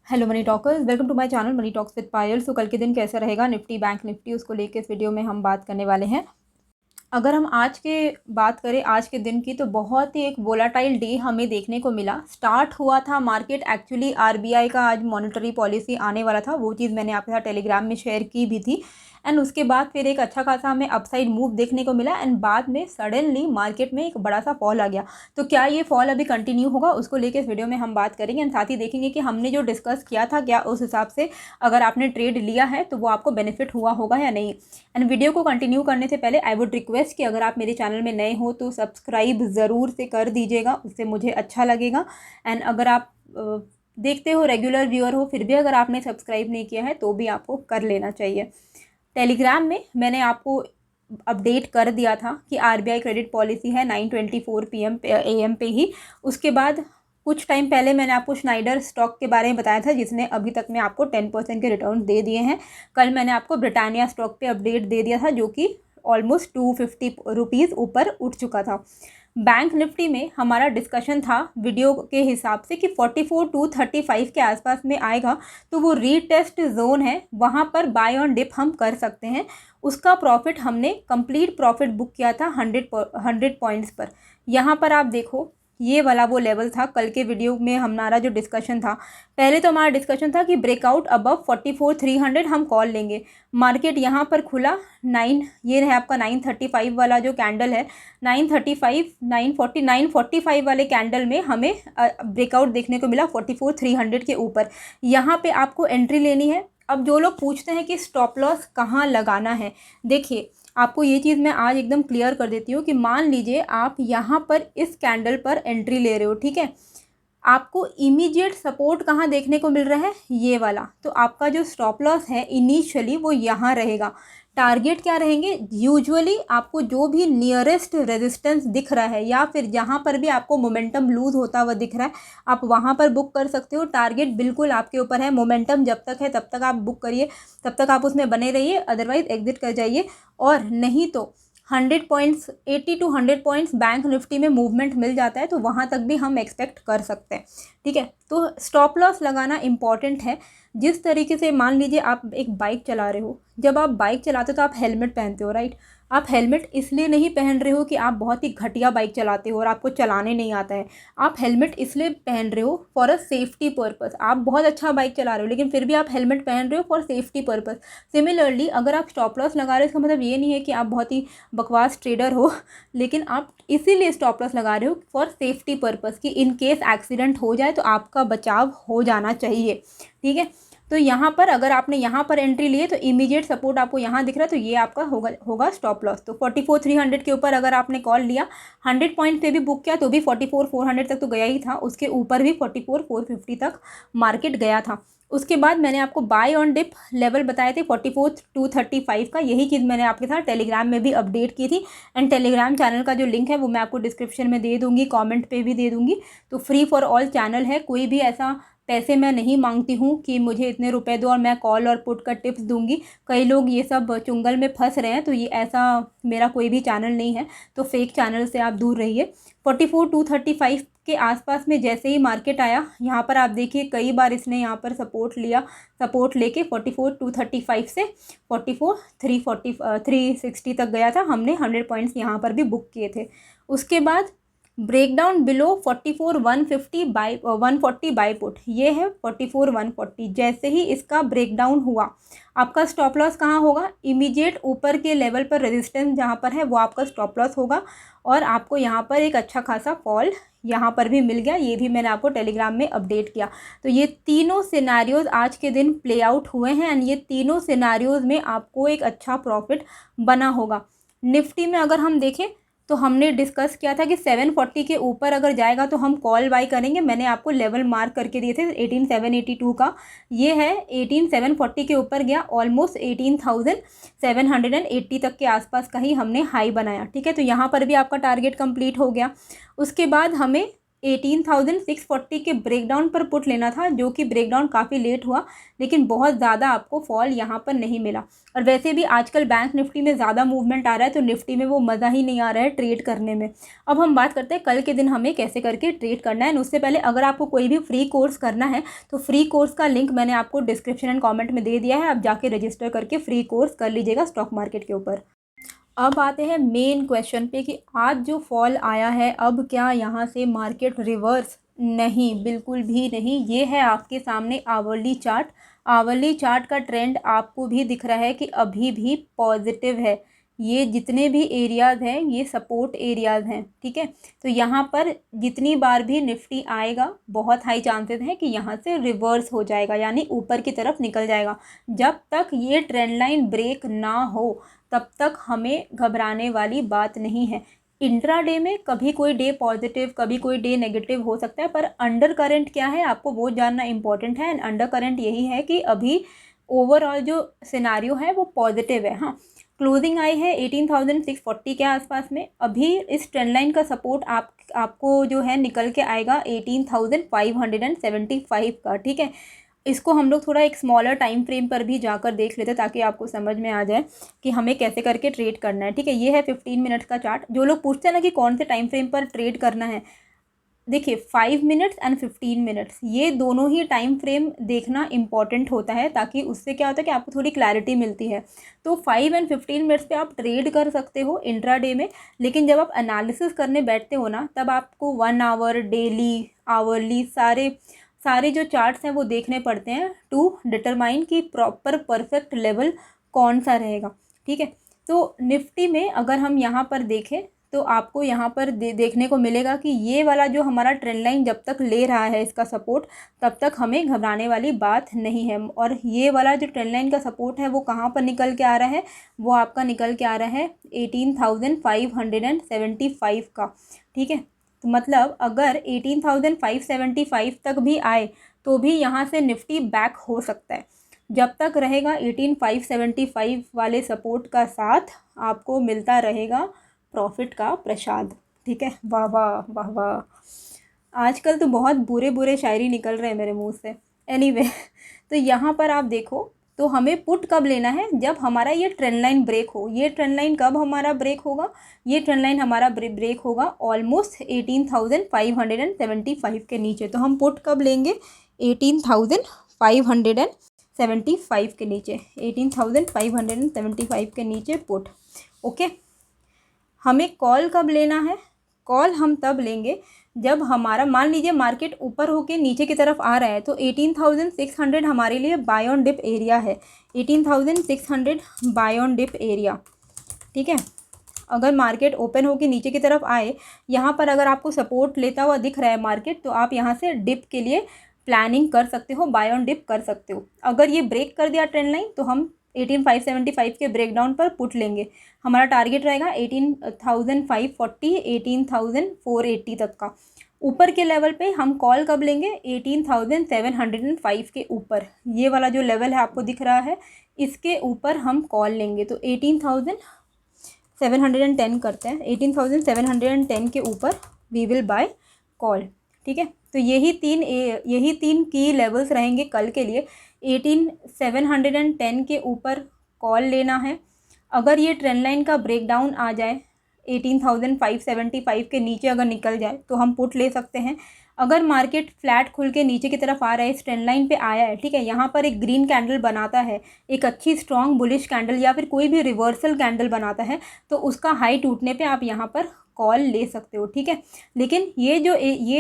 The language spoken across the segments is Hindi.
Hello money talkers, welcome to my channel money talks with Payal. So कल के दिन कैसा रहेगा निफ्टी बैंक निफ्टी, उसको लेके इस वीडियो में हम बात करने वाले हैं। अगर हम आज के बात करें आज के दिन की, तो बहुत ही एक वोलाटाइल डे हमें देखने को मिला। स्टार्ट हुआ था मार्केट एक्चुअली आरबीआई का आज मॉनेटरी पॉलिसी आने वाला था, वो चीज़ मैंने आपके साथ टेलीग्राम में शेयर की भी थी। एंड उसके बाद फिर एक अच्छा खासा हमें अपसाइड मूव देखने को मिला एंड बाद में सडनली मार्केट में एक बड़ा सा फॉल आ गया। तो क्या ये फॉल अभी कंटिन्यू होगा, उसको लेके इस वीडियो में हम बात करेंगे एंड साथ ही देखेंगे कि हमने जो डिस्कस किया था क्या उस हिसाब से अगर आपने ट्रेड लिया है तो वो आपको बेनिफिट हुआ होगा या नहीं। एंड वीडियो को कंटिन्यू करने से पहले आई वुड रिक्वेस्ट कि अगर आप मेरे चैनल में नए हो तो सब्सक्राइब ज़रूर से कर दीजिएगा, उससे मुझे अच्छा लगेगा। एंड अगर आप देखते हो, रेगुलर व्यूअर हो, फिर भी अगर आपने सब्सक्राइब नहीं किया है तो भी आपको कर लेना चाहिए। टेलीग्राम में मैंने आपको अपडेट कर दिया था कि आरबीआई क्रेडिट पॉलिसी है 9:24 PM AM पे ही। उसके बाद कुछ टाइम पहले मैंने आपको स्नाइडर स्टॉक के बारे में बताया था, जिसने अभी तक में आपको 10% के रिटर्न दे दिए हैं। कल मैंने आपको ब्रिटानिया स्टॉक पे अपडेट दे दिया था, जो कि ऑलमोस्ट 250 रुपीज़ ऊपर उठ चुका था। बैंक निफ्टी में हमारा डिस्कशन था वीडियो के हिसाब से कि 44,235 के आसपास में आएगा, तो वो रीटेस्ट जोन है, वहाँ पर बाय ऑन डिप हम कर सकते हैं। उसका प्रॉफिट हमने कंप्लीट प्रॉफिट बुक किया था 100 पॉइंट्स पर। यहाँ पर आप देखो, ये वाला वो लेवल था कल के वीडियो में हमारा जो डिस्कशन था। पहले तो हमारा डिस्कशन था कि ब्रेकआउट अबव 44,300 हम कॉल लेंगे। मार्केट यहाँ पर खुला 9, ये है आपका 935 वाला जो कैंडल है, 935 940 945 वाले कैंडल में हमें ब्रेकआउट देखने को मिला 44,300 के ऊपर। यहाँ पे आपको एंट्री लेनी है। अब जो लोग पूछते हैं कि स्टॉप लॉस कहाँ लगाना है, देखिए आपको ये चीज़ मैं आज एकदम क्लियर कर देती हूँ कि मान लीजिए आप यहाँ पर इस कैंडल पर एंट्री ले रहे हो, ठीक है। आपको इमीडिएट सपोर्ट कहाँ देखने को मिल रहा है, ये वाला। तो आपका जो स्टॉप लॉस है इनिशियली वो यहाँ रहेगा। टारगेट क्या रहेंगे, यूजुअली आपको जो भी नियरेस्ट रेजिस्टेंस दिख रहा है या फिर जहाँ पर भी आपको मोमेंटम लूज होता हुआ दिख रहा है, आप वहाँ पर बुक कर सकते हो। टारगेट बिल्कुल आपके ऊपर है, मोमेंटम जब तक है तब तक आप बुक करिए, तब तक आप उसमें बने रहिए, अदरवाइज एग्जिट कर जाइए। और नहीं तो 100 points, 80 to 100 points bank Nifty में मूवमेंट मिल जाता है, तो वहाँ तक भी हम एक्सपेक्ट कर सकते हैं, ठीक है। तो स्टॉप लॉस लगाना इंपॉर्टेंट है। जिस तरीके से मान लीजिए आप एक बाइक चला रहे हो, जब आप बाइक चलाते हो तो आप हेलमेट पहनते हो, राइट। आप हेलमेट इसलिए नहीं पहन रहे हो कि आप बहुत ही घटिया बाइक चलाते हो और आपको चलाने नहीं आता है। आप हेलमेट इसलिए पहन रहे हो फॉर अ सेफ्टी पर्पस। आप बहुत अच्छा बाइक चला रहे हो लेकिन फिर भी आप हेलमेट पहन रहे हो फॉर सेफ्टी पर्पस। सिमिलरली अगर आप स्टॉप लॉस लगा रहे हो, इसका मतलब ये नहीं है कि आप बहुत ही बकवास ट्रेडर हो, लेकिन आप इसीलिए स्टॉप लॉस लगा रहे हो फॉर सेफ्टी पर्पस कि इन केस एक्सीडेंट हो जाए तो आपका बचाव हो जाना चाहिए, ठीक है। तो यहाँ पर अगर आपने यहाँ पर एंट्री ली है तो इमीडिएट सपोर्ट आपको यहाँ दिख रहा है, तो ये आपका होगा स्टॉप लॉस। तो 44,300 के ऊपर अगर आपने कॉल लिया, 100 पॉइंट पे भी बुक किया तो भी 44,400 तक तो गया ही था, उसके ऊपर भी 44,450 तक मार्केट गया था। उसके बाद मैंने आपको बाय ऑन डिप लेवल बताए थे 44,235 का, यही चीज़ मैंने आपके साथ टेलीग्राम में भी अपडेट की थी। एंड टेलीग्राम चैनल का जो लिंक है वो मैं आपको डिस्क्रिप्शन में दे दूँगी, कमेंट पे भी दे दूँगी। तो फ्री फॉर ऑल चैनल है, कोई भी ऐसा पैसे मैं नहीं मांगती हूँ कि मुझे इतने रुपए दो और मैं कॉल और पुट का टिप्स दूंगी। कई लोग ये सब चुंगल में फंस रहे हैं, तो ये ऐसा मेरा कोई भी चैनल नहीं है, तो फेक चैनल से आप दूर रहिए। 44,235 के आसपास में जैसे ही मार्केट आया, यहाँ पर आप देखिए कई बार इसने यहाँ पर सपोर्ट लिया, सपोर्ट लेके 44,235 से 44,360 तक गया था। हमने 100 पॉइंट्स यहाँ पर भी बुक किए थे। उसके बाद breakdown below 44,150 by 140 by put, ये है 44,140। जैसे ही इसका ब्रेकडाउन हुआ, आपका स्टॉप लॉस कहाँ होगा, इमीडिएट ऊपर के लेवल पर रेजिस्टेंस जहाँ पर है वो आपका स्टॉप लॉस होगा। और आपको यहाँ पर एक अच्छा खासा फॉल यहाँ पर भी मिल गया, ये भी मैंने आपको टेलीग्राम में अपडेट किया। तो ये तीनों सिनेरियोज आज के दिन प्ले आउट हुए हैं एंड ये तीनों सिनेरियोज में आपको एक अच्छा प्रॉफिट बना होगा। निफ्टी में अगर हम देखें तो हमने डिस्कस किया था कि 740 के ऊपर अगर जाएगा तो हम कॉल बाई करेंगे। मैंने आपको लेवल मार्क करके दिए थे 18,782 का, ये है 18,740 के ऊपर गया, ऑलमोस्ट 18,780 तक के आसपास का ही हमने हाई बनाया, ठीक है। तो यहाँ पर भी आपका टारगेट कंप्लीट हो गया। उसके बाद हमें 18,640 के ब्रेकडाउन पर पुट लेना था, जो कि ब्रेकडाउन काफ़ी लेट हुआ, लेकिन बहुत ज़्यादा आपको फॉल यहाँ पर नहीं मिला। और वैसे भी आजकल बैंक निफ्टी में ज़्यादा मूवमेंट आ रहा है, तो निफ्टी में वो मज़ा ही नहीं आ रहा है ट्रेड करने में। अब हम बात करते हैं कल के दिन हमें कैसे करके ट्रेड करना है। उससे पहले अगर आपको कोई भी फ्री कोर्स करना है तो फ्री कोर्स का लिंक मैंने आपको डिस्क्रिप्शन एंड कॉमेंट में दे दिया है, आप जाके रजिस्टर करके फ्री कोर्स कर लीजिएगा स्टॉक मार्केट के ऊपर। अब आते हैं मेन क्वेश्चन पे कि आज जो फॉल आया है, अब क्या यहाँ से मार्केट रिवर्स? नहीं, बिल्कुल भी नहीं। ये है आपके सामने आवरली चार्ट। आवरली चार्ट का ट्रेंड आपको भी दिख रहा है कि अभी भी पॉजिटिव है। ये जितने भी एरियाज़ हैं ये सपोर्ट एरियाज़ हैं, ठीक है। तो यहाँ पर जितनी बार भी निफ्टी आएगा, बहुत हाई चांसेस हैं कि यहाँ से रिवर्स हो जाएगा, यानी ऊपर की तरफ निकल जाएगा। जब तक ये ट्रेंड लाइन ब्रेक ना हो तब तक हमें घबराने वाली बात नहीं है। इंट्राडे में कभी कोई डे पॉजिटिव, कभी कोई डे नेगेटिव हो सकता है, पर अंडर करंट क्या है आपको वो जानना इम्पॉर्टेंट है। एंड अंडर करंट यही है कि अभी ओवरऑल जो सिनारियो है वो पॉजिटिव है। हाँ, क्लोजिंग आई है 18,640 के आसपास में। अभी इस ट्रेंड लाइन का सपोर्ट आपको जो है निकल के आएगा 18,575 का, ठीक है। इसको हम लोग थोड़ा एक स्मॉलर टाइम फ्रेम पर भी जाकर देख लेते हैं ताकि आपको समझ में आ जाए कि हमें कैसे करके ट्रेड करना है, ठीक है। ये है 15 मिनट्स का चार्ट। जो लोग पूछते हैं ना कि कौन से टाइम फ्रेम पर ट्रेड करना है, देखिए 5 मिनट्स एंड 15 मिनट्स ये दोनों ही टाइम फ्रेम देखना इम्पॉर्टेंट होता है, ताकि उससे क्या होता है कि आपको थोड़ी क्लैरिटी मिलती है। तो 5 एंड 15 मिनट्स पे आप ट्रेड कर सकते हो इंट्राडे में, लेकिन जब आप एनालिसिस करने बैठते हो ना, तब आपको 1 आवर, डेली, आवरली सारे जो चार्ट्स हैं वो देखने पड़ते हैं टू डिटरमाइन कि प्रॉपर परफेक्ट लेवल कौन सा रहेगा, ठीक है। तो निफ्टी में अगर हम यहाँ पर देखें तो आपको यहाँ पर देखने को मिलेगा कि ये वाला जो हमारा ट्रेंड लाइन जब तक ले रहा है इसका सपोर्ट, तब तक हमें घबराने वाली बात नहीं है। और ये वाला जो ट्रेंड लाइन का सपोर्ट है वो कहाँ पर निकल के आ रहा है, वो आपका निकल के आ रहा है 18,575 का, ठीक है। तो मतलब अगर 18,575 तक भी आए तो भी यहाँ से निफ्टी बैक हो सकता है। जब तक रहेगा 18,575 वाले सपोर्ट का साथ, आपको मिलता रहेगा प्रॉफिट का प्रसाद, ठीक है। वाह वाह वाह वाह, आजकल तो बहुत बुरे बुरे शायरी निकल रहे हैं मेरे मुंह से। एनीवे तो यहाँ पर आप देखो तो हमें पुट कब लेना है, जब हमारा ये ट्रेंड लाइन ब्रेक हो। ये ट्रेंड लाइन कब हमारा ब्रेक होगा, ये ट्रेंड लाइन हमारा ब्रेक होगा ऑलमोस्ट 18,575 के नीचे। तो हम पुट कब लेंगे, 18,575 के नीचे, 18,575 के नीचे पुट, ओके। हमें कॉल कब लेना है, कॉल हम तब लेंगे जब हमारा मान लीजिए मार्केट ऊपर होके नीचे की तरफ आ रहा है, तो 18,600 हमारे लिए बाय ऑन डिप एरिया है। 18,600 बाय ऑन डिप एरिया, ठीक है। अगर मार्केट ओपन होके नीचे की तरफ आए, यहाँ पर अगर आपको सपोर्ट लेता हुआ दिख रहा है मार्केट, तो आप यहाँ से डिप के लिए प्लानिंग कर सकते हो, बाय ऑन डिप कर सकते हो। अगर ये ब्रेक कर दिया ट्रेंड लाइन तो हम 18,575 के ब्रेकडाउन पर पुट लेंगे। हमारा टारगेट रहेगा 18,540, 18,480 तक का। ऊपर के लेवल पे हम कॉल कब लेंगे, 18,705 के ऊपर, ये वाला जो लेवल है आपको दिख रहा है, इसके ऊपर हम कॉल लेंगे। तो 18,710 करते हैं, 18,710 के ऊपर वी विल बाय कॉल, ठीक है। तो यही तीन की लेवल्स रहेंगे कल के लिए। 18,710 के ऊपर कॉल लेना है। अगर ये ट्रेंड लाइन का ब्रेकडाउन आ जाए, 18,575 के नीचे अगर निकल जाए तो हम पुट ले सकते हैं। अगर मार्केट फ्लैट खुल के नीचे की तरफ आ रहा है, इस ट्रेंड लाइन पे आया है, ठीक है, यहाँ पर एक ग्रीन कैंडल बनाता है, एक अच्छी स्ट्रॉन्ग बुलिश कैंडल या फिर कोई भी रिवर्सल कैंडल बनाता है, तो उसका हाई टूटने पे आप यहाँ पर कॉल ले सकते हो, ठीक है। लेकिन ये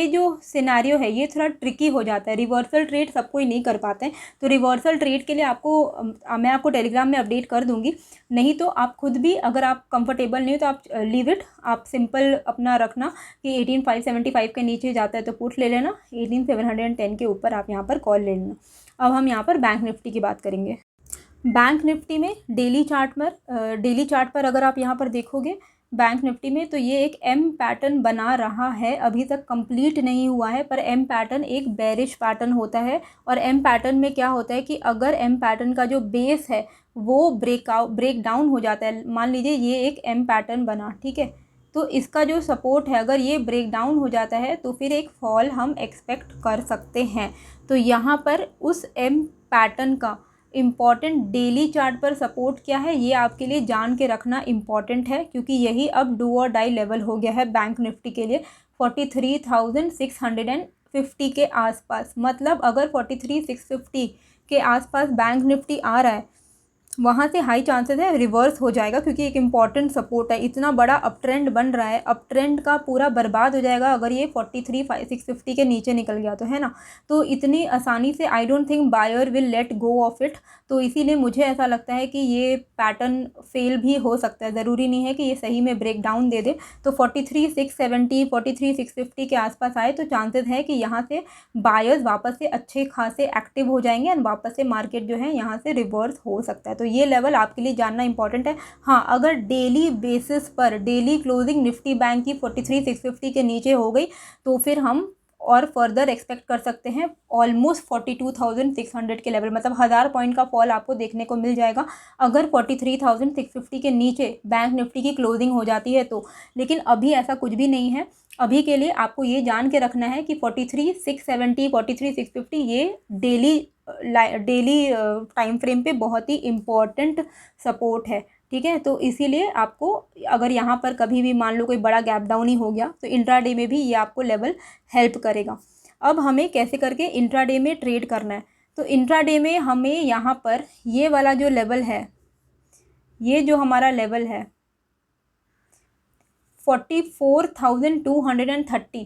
जो सिनेरियो है ये थोड़ा ट्रिकी हो जाता है, रिवर्सल ट्रेड सब कोई नहीं कर पाते हैं। तो रिवर्सल ट्रेड के लिए मैं आपको टेलीग्राम में अपडेट कर दूंगी, नहीं तो आप खुद भी अगर आप कंफर्टेबल नहीं हो तो आप लीव इट, आप सिंपल अपना रखना कि 18,575 के नीचे जाता है तो पुट ले लेना, 18,710 के ऊपर आप यहाँ पर कॉल ले लेना। अब हम यहाँ पर बैंक निफ्टी की बात करेंगे। बैंक निफ्टी में डेली चार्ट पर अगर आप यहाँ पर देखोगे बैंक निफ्टी में, तो ये एक एम पैटर्न बना रहा है, अभी तक कंप्लीट नहीं हुआ है। पर एम पैटर्न एक बेरिश पैटर्न होता है, और एम पैटर्न में क्या होता है कि अगर एम पैटर्न का जो बेस है वो ब्रेक डाउन हो जाता है। मान लीजिए ये एक एम पैटर्न बना, ठीक है, तो इसका जो सपोर्ट है अगर ये ब्रेक डाउन हो जाता है तो फिर एक फॉल हम एक्सपेक्ट कर सकते हैं। तो यहाँ पर उस एम पैटर्न का इम्पॉर्टेंट डेली चार्ट पर सपोर्ट क्या है ये आपके लिए जान के रखना इम्पॉर्टेंट है, क्योंकि यही अब डू और डाई लेवल हो गया है बैंक निफ्टी के लिए 43,650 के आसपास। मतलब अगर 43,650 के आसपास बैंक निफ्टी आ रहा है वहाँ से हाई चांसेस है रिवर्स हो जाएगा, क्योंकि एक इम्पॉर्टेंट सपोर्ट है। इतना बड़ा अप ट्रेंड बन रहा है, अप ट्रेंड का पूरा बर्बाद हो जाएगा अगर ये 43,650 के नीचे निकल गया तो, है ना। तो इतनी आसानी से I don't think buyer will let go of it. तो इसीलिए मुझे ऐसा लगता है कि ये पैटर्न फेल भी हो सकता है, ज़रूरी नहीं है कि ये सही में ब्रेक डाउन दे दे। तो 43,670 43,650 के आसपास आए तो चांसेस है कि यहाँ से बायर्स वापस से अच्छे खासे एक्टिव हो जाएंगे एंड वापस से मार्केट जो है यहाँ से रिवर्स हो सकता है। तो ये लेवल आपके लिए जानना इंपॉर्टेंट है। हाँ, अगर डेली बेसिस पर डेली क्लोजिंग निफ्टी बैंक की 43,650 के नीचे हो गई तो फिर हम और फर्दर एक्सपेक्ट कर सकते हैं ऑलमोस्ट 42,600 के लेवल, मतलब 1000 पॉइंट का फॉल आपको देखने को मिल जाएगा अगर 43,650 के नीचे बैंक निफ्टी की क्लोजिंग हो जाती है तो। लेकिन अभी ऐसा कुछ भी नहीं है। अभी के लिए आपको ये जान के रखना है कि 43,670 43,650 ये डेली टाइम फ्रेम पे बहुत ही इम्पॉर्टेंट सपोर्ट है, ठीक है। तो इसीलिए आपको अगर यहाँ पर कभी भी मान लो कोई बड़ा गैप डाउन ही हो गया तो इंट्राडे में भी ये आपको लेवल हेल्प करेगा। अब हमें कैसे करके इंट्राडे में ट्रेड करना है, तो इंट्राडे में हमें यहाँ पर ये वाला जो लेवल है, ये जो हमारा लेवल है 44,230,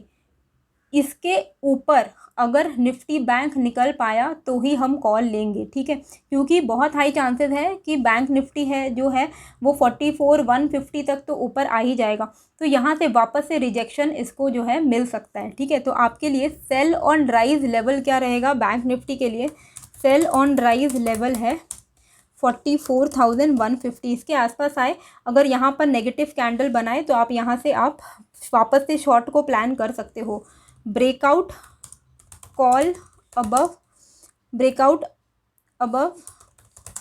इसके ऊपर अगर निफ्टी बैंक निकल पाया तो ही हम कॉल लेंगे, ठीक है। क्योंकि बहुत हाई चांसेस है कि बैंक निफ्टी है जो है वो 44,150 तक तो ऊपर आ ही जाएगा। तो यहाँ से वापस से रिजेक्शन इसको जो है मिल सकता है, ठीक है। तो आपके लिए सेल ऑन राइज लेवल क्या रहेगा बैंक निफ्टी के लिए, सेल ऑन राइज लेवल है 44,150, इसके आसपास आए। अगर यहाँ पर नेगेटिव कैंडल बनाए तो आप यहाँ से आप वापस से शॉर्ट को प्लान कर सकते हो। Breakout call above, breakout above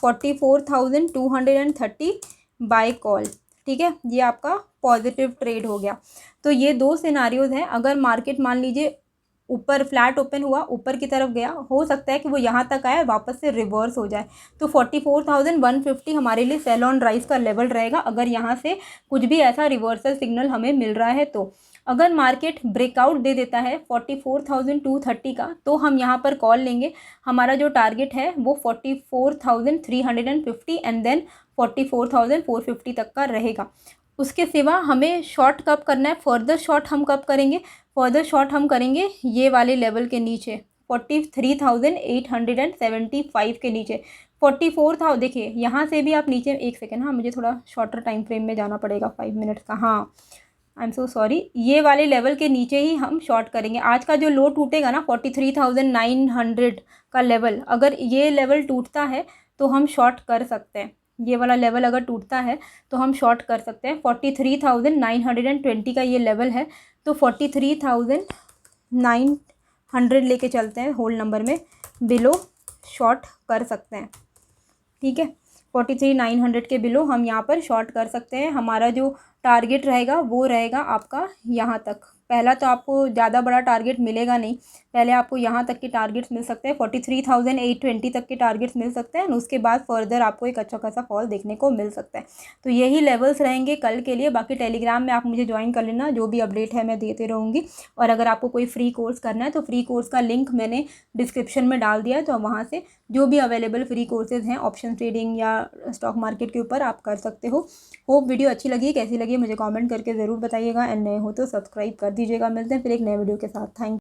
44,230 buy call, ठीक है। ये आपका पॉजिटिव ट्रेड हो गया। तो ये दो सिनारियोज हैं। अगर मार्केट मान लीजिए ऊपर फ्लैट ओपन हुआ, ऊपर की तरफ गया, हो सकता है कि वो यहाँ तक आए वापस से रिवर्स हो जाए। तो 44,150 हमारे लिए सेल ऑन राइज का लेवल रहेगा अगर यहाँ से कुछ भी ऐसा रिवर्सल सिग्नल हमें मिल रहा है तो। अगर मार्केट ब्रेकआउट दे देता है 44,230 का तो हम यहाँ पर कॉल लेंगे। हमारा जो टारगेट है वो 44,350 एंड देन 44,450 तक का रहेगा। उसके सिवा हमें शॉर्ट कब करना है, फर्दर शॉर्ट हम कब करेंगे, फर्दर शॉर्ट हम करेंगे ये वाले लेवल के नीचे 43,875 के नीचे 44,000। देखिए यहाँ से भी आप नीचे, एक सेकेंड, हाँ मुझे थोड़ा शॉर्टर टाइम फ्रेम में जाना पड़ेगा 5 मिनट्स का, हाँ आई एम सो सॉरी। ये वाले लेवल के नीचे ही हम शॉर्ट करेंगे। आज का जो लो टूटेगा ना 43,900 का लेवल, अगर ये लेवल टूटता है तो हम शॉर्ट कर सकते हैं। ये वाला लेवल अगर टूटता है तो हम शॉर्ट कर सकते हैं। 43,920 का ये लेवल है तो 43,900 लेके चलते हैं होल नंबर में, बिलो शॉर्ट कर सकते हैं, ठीक है। 43,900 के बिलो हम यहाँ पर शॉर्ट कर सकते हैं। हमारा जो टारगेट रहेगा वो रहेगा आपका यहाँ तक। पहला तो आपको ज़्यादा बड़ा टारगेट मिलेगा नहीं, पहले आपको यहाँ तक के टारगेट्स मिल सकते हैं, 43,820 तक के टारगेट्स मिल सकते हैं। उसके बाद फर्दर आपको एक अच्छा खासा फॉल देखने को मिल सकता है। तो यही लेवल्स रहेंगे कल के लिए। बाकी टेलीग्राम में आप मुझे ज्वाइन कर लेना, जो भी अपडेट है मैं देते रहूँगी। और अगर आपको कोई फ्री कोर्स करना है तो फ्री कोर्स का लिंक मैंने डिस्क्रिप्शन में डाल दिया है, तो वहाँ से जो भी अवेलेबल फ्री कोर्सेज हैं ऑप्शन ट्रेडिंग या स्टॉक मार्केट के ऊपर आप कर सकते हो। होप वीडियो अच्छी लगी, कैसी लगी मुझे कमेंट करके ज़रूर बताइएगा एंड नए हो तो सब्सक्राइब कर दीजिएगा। मिलते हैं फिर एक नए वीडियो के साथ। थैंक